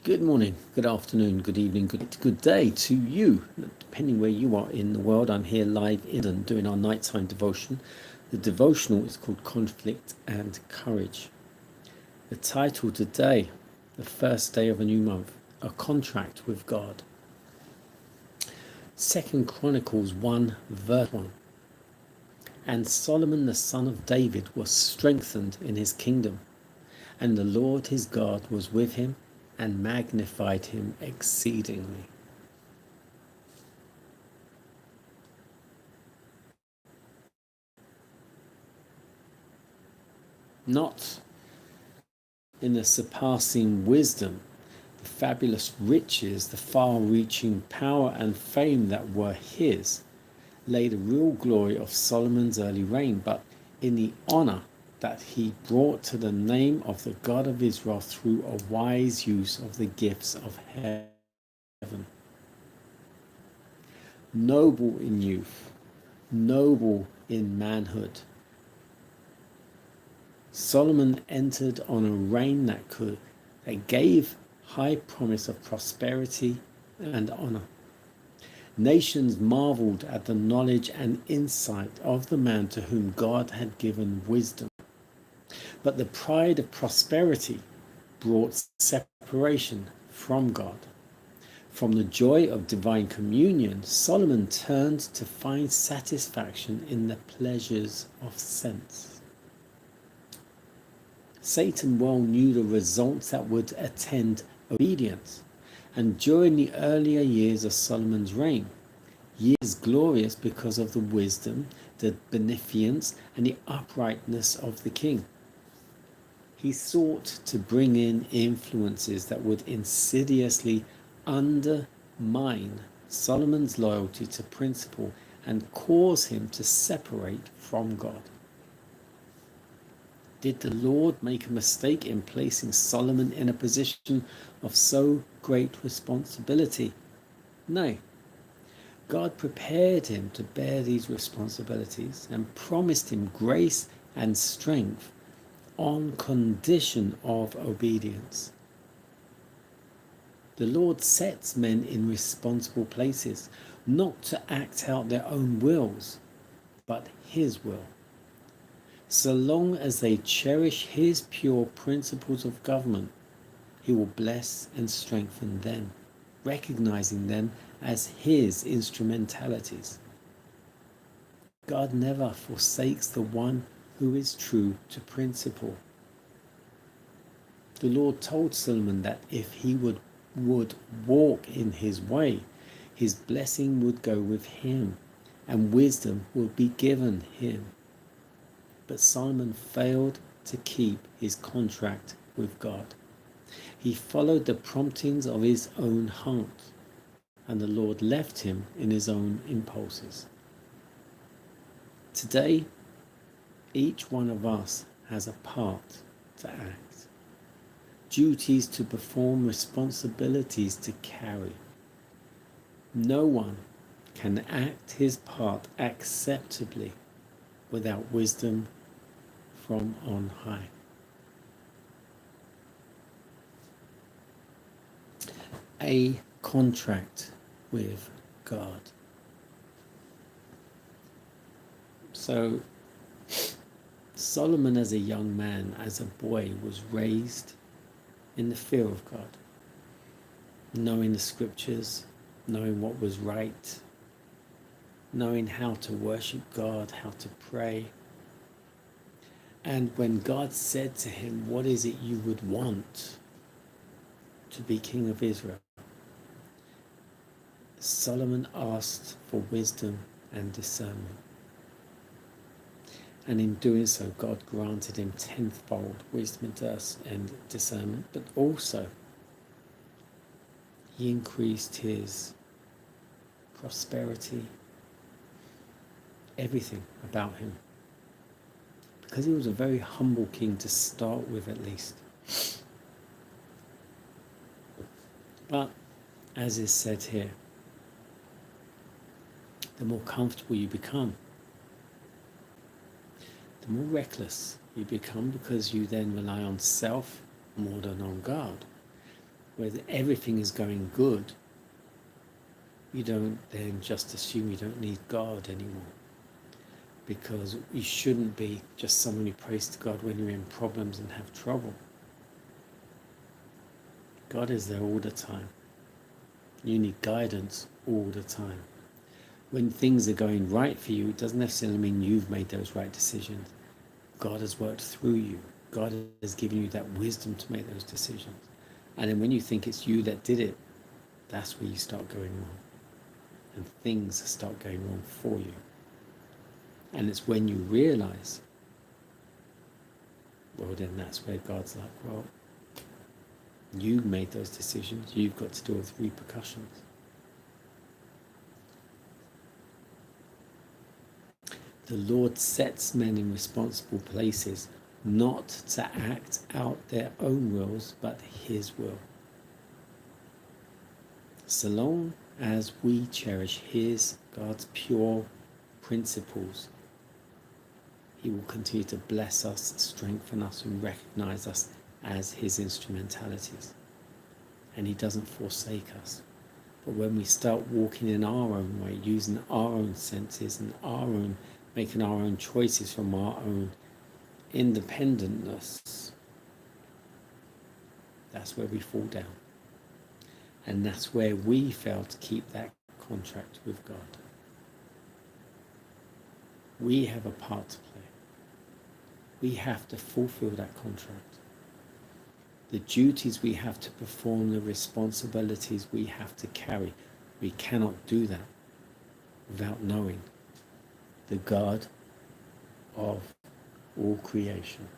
Good morning, good afternoon, good evening, good day to you, depending where you are in the world. I'm here live in London doing our nighttime devotion. The devotional is called Conflict and Courage. The title today, the first day of a new month, a contract with God. 2 Chronicles 1 verse 1. And Solomon the son of David was strengthened in his kingdom, and the Lord his God was with him and magnified him exceedingly. Not in the surpassing wisdom, the fabulous riches, the far-reaching power and fame that were his, lay the real glory of Solomon's early reign, but in the honor that he brought to the name of the God of Israel through a wise use of the gifts of heaven. Noble in youth, noble in manhood, Solomon entered on a reign that gave high promise of prosperity and honor. Nations marveled at the knowledge and insight of the man to whom God had given wisdom. But the pride of prosperity brought separation from God. From the joy of divine communion, Solomon turned to find satisfaction in the pleasures of sense. Satan well knew the results that would attend obedience, and during the earlier years of Solomon's reign, years glorious because of the wisdom, the beneficence, and the uprightness of the king, he sought to bring in influences that would insidiously undermine Solomon's loyalty to principle and cause him to separate from God. Did the Lord make a mistake in placing Solomon in a position of so great responsibility? No. God prepared him to bear these responsibilities and promised him grace and strength on condition of obedience. The Lord sets men in responsible places, not to act out their own wills, but his will. So long as they cherish his pure principles of government, he will bless and strengthen them, recognizing them as his instrumentalities. God never forsakes the one who is true to principle. The Lord told Solomon that if he would walk in his way, his blessing would go with him, and wisdom would be given him. But Solomon failed to keep his contract with God. He followed the promptings of his own heart, and the Lord left him in his own impulses. Today, each one of us has a part to act, duties to perform, responsibilities to carry. No one can act his part acceptably without wisdom from on high. A contract with God. So, Solomon as a young man, as a boy, was raised in the fear of God, knowing the scriptures, knowing what was right, knowing how to worship God, how to pray. And when God said to him, what is it you would want to be king of Israel? Solomon asked for wisdom and discernment. And in doing so, God granted him tenfold wisdom and discernment, but also he increased his prosperity, everything about him, because he was a very humble king to start with, at least. But as is said here, the more comfortable you become, the more reckless you become, because you then rely on self more than on God. where everything is going good, you don't then just assume you don't need God anymore. Because you shouldn't be just someone who prays to God when you're in problems and have trouble. God is there all the time. You need guidance all the time. When things are going right for you, it doesn't necessarily mean you've made those right decisions. God has worked through you. God has given you that wisdom to make those decisions. And then when you think it's you that did it, that's where you start going wrong. And things start going wrong for you. And it's when you realize, well, then that's where God's like, well, you made those decisions. You've got to deal with repercussions. The Lord sets men in responsible places, not to act out their own wills, but His will. So long as we cherish God's pure principles, He will continue to bless us, strengthen us, and recognize us as His instrumentalities. And He doesn't forsake us. But when we start walking in our own way, using our own senses and making our own choices from our own independentness, that's where we fall down. And that's where we fail to keep that contract with God. We have a part to play. We have to fulfill that contract. The duties we have to perform, the responsibilities we have to carry, we cannot do that without knowing the God of all creation.